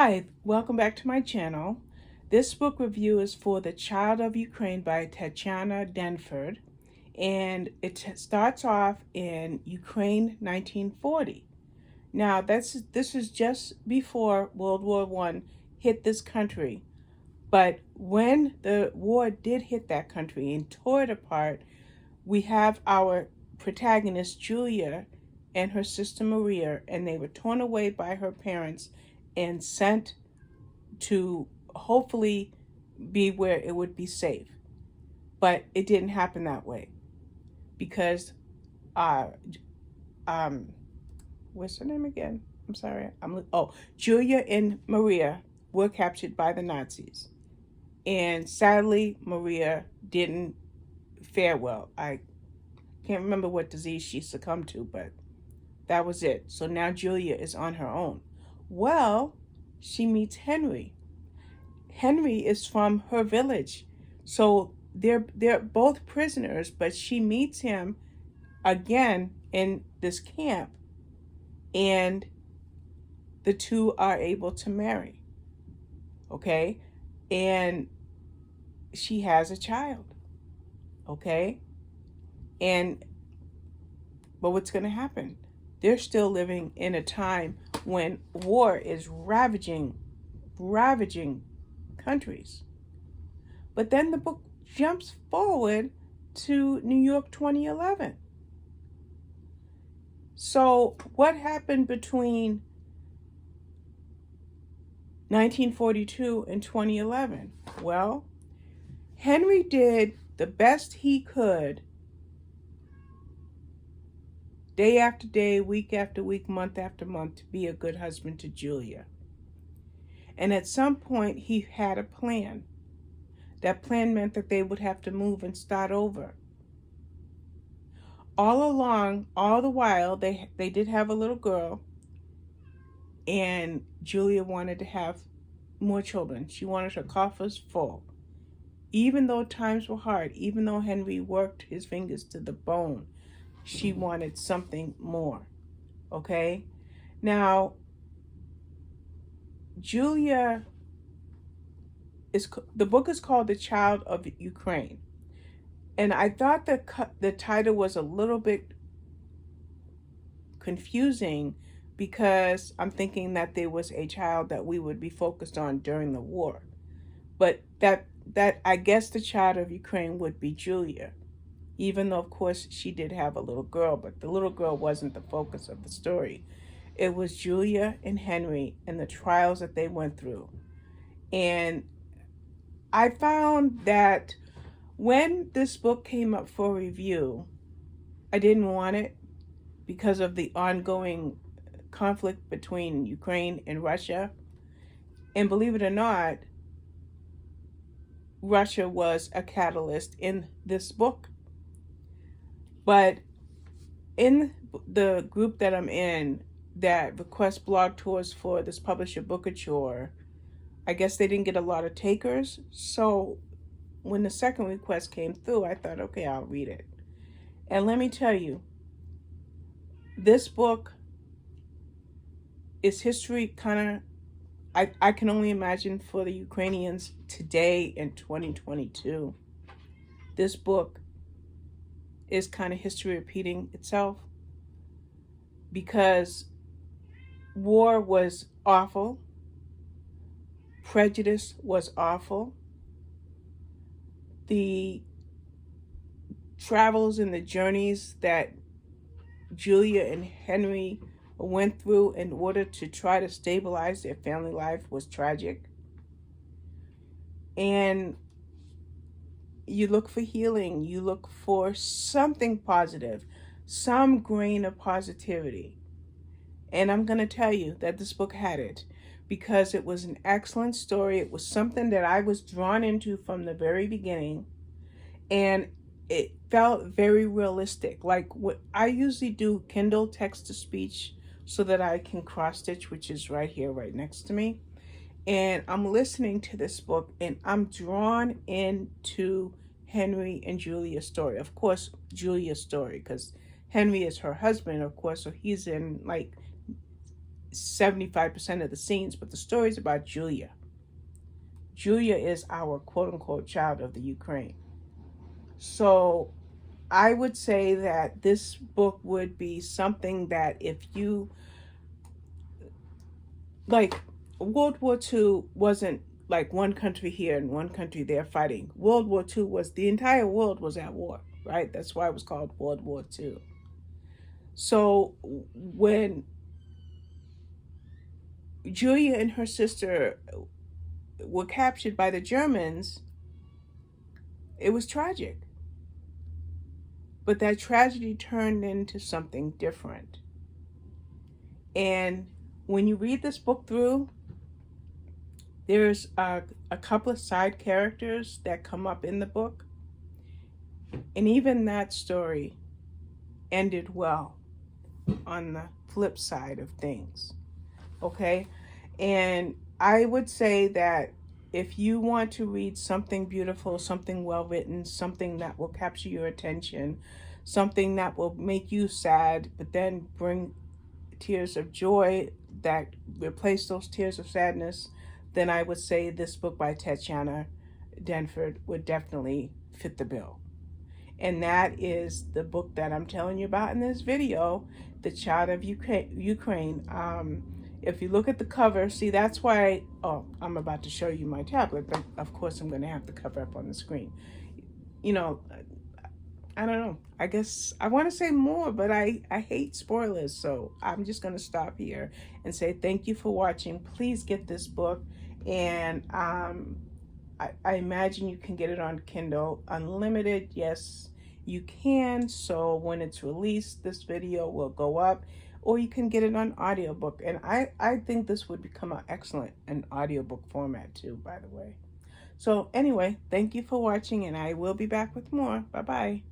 Hi, welcome back to my channel. This book review is for The Child of Ukraine by Tetyana Denford, and it starts off in Ukraine 1940. Now, this is just before World War I hit this country, but when the war did hit that country and tore it apart, we have our protagonist Julia and her sister Maria, and they were torn away by her parents and sent to hopefully be where it would be safe. But it didn't happen that way because uh um what's her name again? I'm sorry. Julia and Maria were captured by the Nazis. And sadly, Maria didn't fare well. I can't remember what disease she succumbed to, but that was it. So now Julia is on her own. Well, she meets Henry. Henry is from her village. So they're both prisoners, but she meets him again in this camp, and the two are able to marry. Okay? And she has a child. Okay? And but what's going to happen? They're still living in a time when war is ravaging countries. But then the book jumps forward to New York 2011. So what happened between 1942 and 2011? Well, Henry did the best he could, day after day, week after week, month after month, to be a good husband to Julia. And at some point, he had a plan. That plan meant that they would have to move and start over. All along, all the while, they did have a little girl, and Julia wanted to have more children. She wanted her coffers full. Even though times were hard, even though Henry worked his fingers to the bone, she wanted something more. Okay? Now, Julia the book is called The Child of Ukraine. And I thought the title was a little bit confusing because I'm thinking that there was a child that we would be focused on during the war. But that I guess the child of Ukraine would be Julia, even though of course she did have a little girl, but the little girl wasn't the focus of the story. It was Julia and Henry and the trials that they went through. And I found that when this book came up for review, I didn't want it because of the ongoing conflict between Ukraine and Russia. And believe it or not, Russia was a catalyst in this book. But in the group that I'm in that requests blog tours for this publisher Bookouture, I guess they didn't get a lot of takers. So when the second request came through, I thought, okay, I'll read it. And let me tell you, this book is history kind of, I can only imagine for the Ukrainians today in 2022. This book is kind of history repeating itself because war was awful. Prejudice was awful. The travels and the journeys that Julia and Henry went through in order to try to stabilize their family life was tragic. And you look for healing, you look for something positive, some grain of positivity. And I'm going to tell you that this book had it because it was an excellent story. It was something that I was drawn into from the very beginning, and it felt very realistic. Like what I usually do, Kindle text to speech, so that I can cross stitch, which is right here, right next to me. And I'm listening to this book and I'm drawn into Henry and Julia's story. Of course, Julia's story, because Henry is her husband, of course, so he's in like 75% of the scenes, but the story is about Julia. Julia is our quote unquote child of the Ukraine. So I would say that this book would be something that if you like, World War II wasn't like one country here and one country there fighting. World War II was the entire world was at war, right? That's why it was called World War II. So when Julia and her sister were captured by the Germans, it was tragic. But that tragedy turned into something different. And when you read this book through, there's a couple of side characters that come up in the book. And even that story ended well on the flip side of things. Okay? And I would say that if you want to read something beautiful, something well written, something that will capture your attention, something that will make you sad, but then bring tears of joy that replace those tears of sadness, then I would say this book by Tetyana Denford would definitely fit the bill. And that is the book that I'm telling you about in this video, The Child of Ukraine. If you look at the cover, see, that's why, oh, I'm about to show you my tablet, but of course I'm going to have the cover up on the screen. You know, I don't know. I guess I want to say more, but I hate spoilers. So I'm just going to stop here and say thank you for watching. Please get this book. And I imagine you can get it on Kindle Unlimited. Yes, you can. So when it's released, this video will go up. Or you can get it on audiobook. And I think this would become an excellent audiobook format too, by the way. So anyway, thank you for watching, and I will be back with more. Bye-bye.